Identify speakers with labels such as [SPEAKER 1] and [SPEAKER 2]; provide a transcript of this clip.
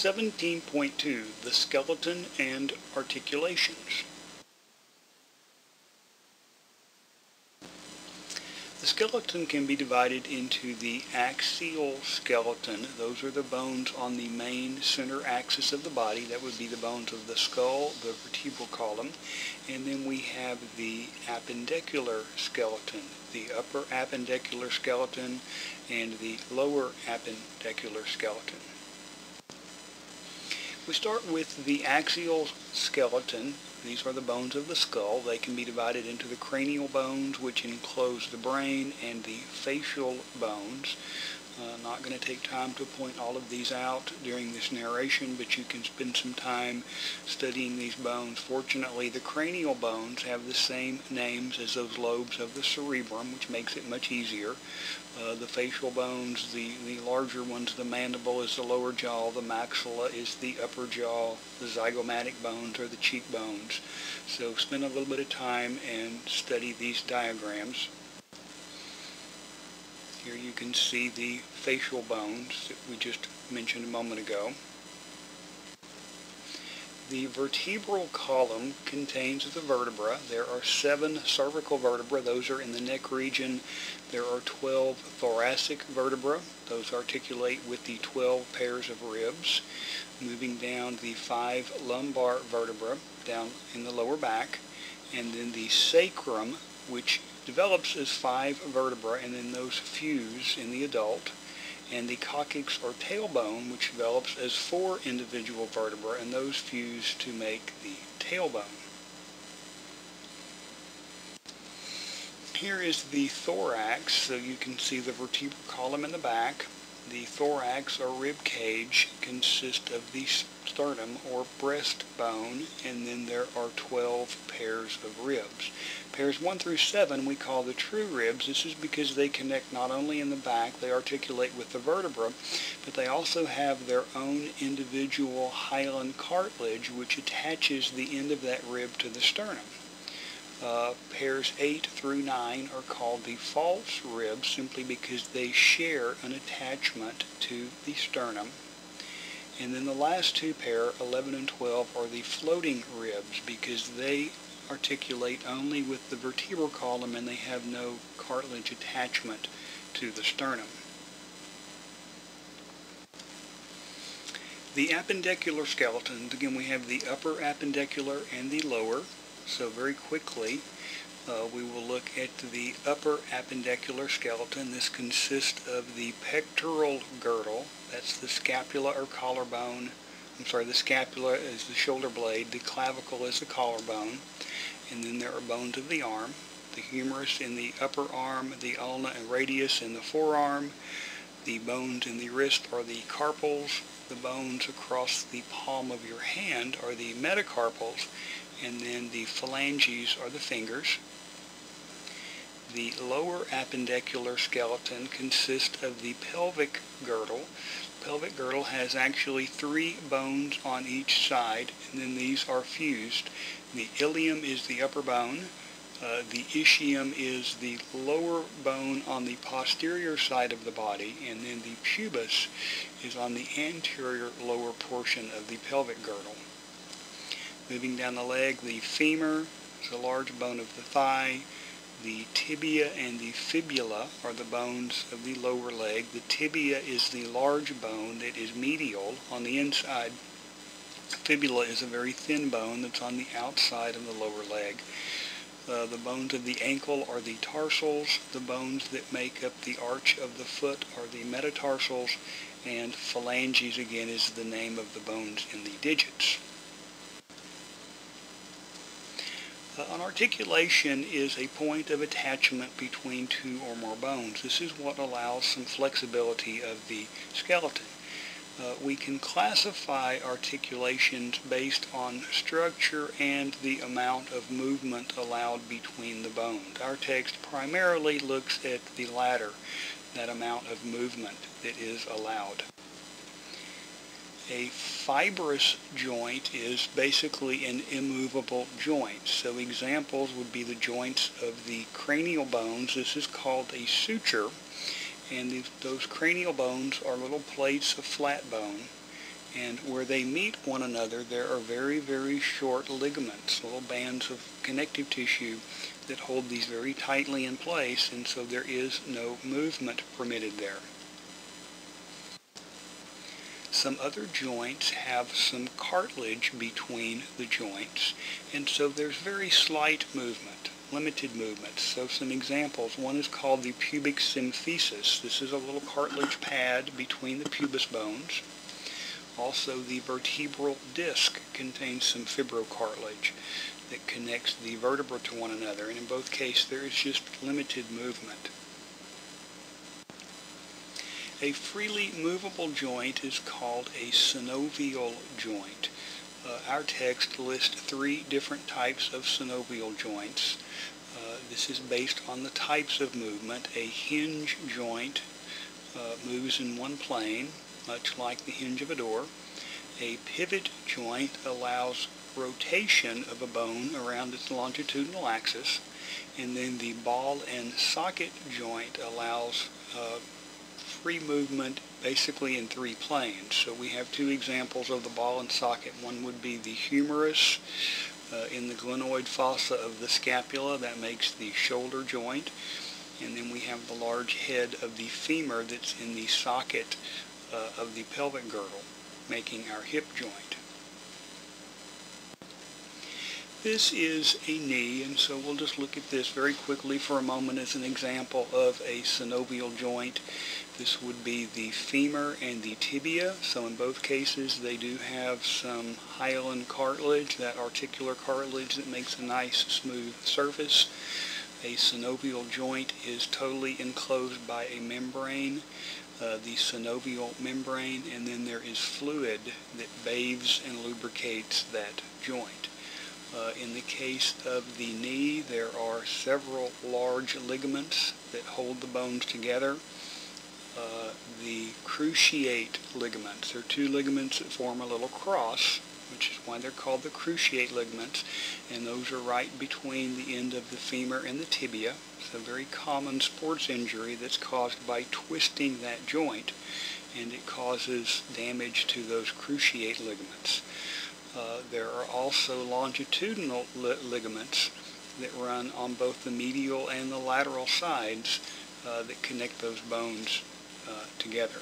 [SPEAKER 1] 17.2, the skeleton and articulations. The skeleton can be divided into the axial skeleton. Those are the bones on the main center axis of the body. That would be the bones of the skull, the vertebral column. And then we have the appendicular skeleton, the upper appendicular skeleton and the lower appendicular skeleton. We start with the axial skeleton. These are the bones of the skull. They can be divided into the cranial bones, which enclose the brain, and the facial bones. Not going to take time to point all of these out during this narration, but you can spend some time studying these bones. Fortunately, the cranial bones have the same names as those lobes of the cerebrum, which makes it much easier. The facial bones, the larger ones, the mandible is the lower jaw, the maxilla is the upper jaw, the zygomatic bones are the cheekbones. So spend a little bit of time and study these diagrams. Here you can see the facial bones that we just mentioned a moment ago. The vertebral column contains the vertebra. There are 7 cervical vertebrae. Those are in the neck region. There are 12 thoracic vertebrae. Those articulate with the 12 pairs of ribs. Moving down, the 5 lumbar vertebrae down in the lower back. And then the sacrum, which develops as 5 vertebrae, and then those fuse in the adult. And the coccyx or tailbone, which develops as 4 individual vertebrae, and those fuse to make the tailbone. Here is the thorax, so you can see the vertebral column in the back. The thorax or rib cage consists of the sternum or breastbone, and then there are 12 pairs of ribs. Pairs 1 through 7 we call the true ribs. This is because they connect not only in the back, they articulate with the vertebra, but they also have their own individual hyaline cartilage which attaches the end of that rib to the sternum. Pairs 8 through 9 are called the false ribs simply because they share an attachment to the sternum. And then the last 2 pair, 11 and 12, are the floating ribs because they articulate only with the vertebral column and they have no cartilage attachment to the sternum. The appendicular skeletons, again we have the upper appendicular and the lower. So very quickly we will look at the upper appendicular skeleton. This consists of the pectoral girdle, that's the scapula or collarbone. The scapula is the shoulder blade, the clavicle is the collarbone, and then there are bones of the arm, the humerus in the upper arm, the ulna and radius in the forearm, the bones in the wrist are the carpals, the bones across the palm of your hand are the metacarpals, and then the phalanges are the fingers. The lower appendicular skeleton consists of the pelvic girdle. The pelvic girdle has actually 3 bones on each side, and then these are fused. The ilium is the upper bone. The ischium is the lower bone on the posterior side of the body, and then the pubis is on the anterior lower portion of the pelvic girdle. Moving down the leg, the femur is the large bone of the thigh. The tibia and the fibula are the bones of the lower leg. The tibia is the large bone that is medial on the inside. Fibula is a very thin bone that's on the outside of the lower leg. The bones of the ankle are the tarsals. The bones that make up the arch of the foot are the metatarsals. And phalanges, again, is the name of the bones in the digits. An articulation is a point of attachment between 2 or more bones. This is what allows some flexibility of the skeleton. We can classify articulations based on structure and the amount of movement allowed between the bones. Our text primarily looks at the latter, that amount of movement that is allowed. A fibrous joint is basically an immovable joint. So examples would be the joints of the cranial bones. This is called a suture. And those cranial bones are little plates of flat bone. And where they meet one another, there are very, very short ligaments, little bands of connective tissue that hold these very tightly in place, and so there is no movement permitted there. Some other joints have some cartilage between the joints, and so there's very slight movement, limited movement. So some examples. One is called the pubic symphysis. This is a little cartilage pad between the pubis bones. Also, the vertebral disc contains some fibrocartilage that connects the vertebra to one another, and in both cases there is just limited movement. A freely movable joint is called a synovial joint. Our text lists 3 different types of synovial joints. This is based on the types of movement. A hinge joint moves in one plane, much like the hinge of a door. A pivot joint allows rotation of a bone around its longitudinal axis, and then the ball and socket joint allows free movement basically in 3 planes. So we have 2 examples of the ball and socket. One would be the humerus in the glenoid fossa of the scapula. That makes the shoulder joint. And then we have the large head of the femur that's in the socket of the pelvic girdle, making our hip joint. This is a knee, and so we'll just look at this very quickly for a moment as an example of a synovial joint. This would be the femur and the tibia. So in both cases they do have some hyaline cartilage, that articular cartilage that makes a nice smooth surface. A synovial joint is totally enclosed by a membrane, the synovial membrane, and then there is fluid that bathes and lubricates that joint. In the case of the knee, there are several large ligaments that hold the bones together. The cruciate ligaments, there are 2 ligaments that form a little cross, which is why they're called the cruciate ligaments, and those are right between the end of the femur and the tibia. It's a very common sports injury that's caused by twisting that joint, and it causes damage to those cruciate ligaments. There are also longitudinal ligaments that run on both the medial and the lateral sides that connect those bones together.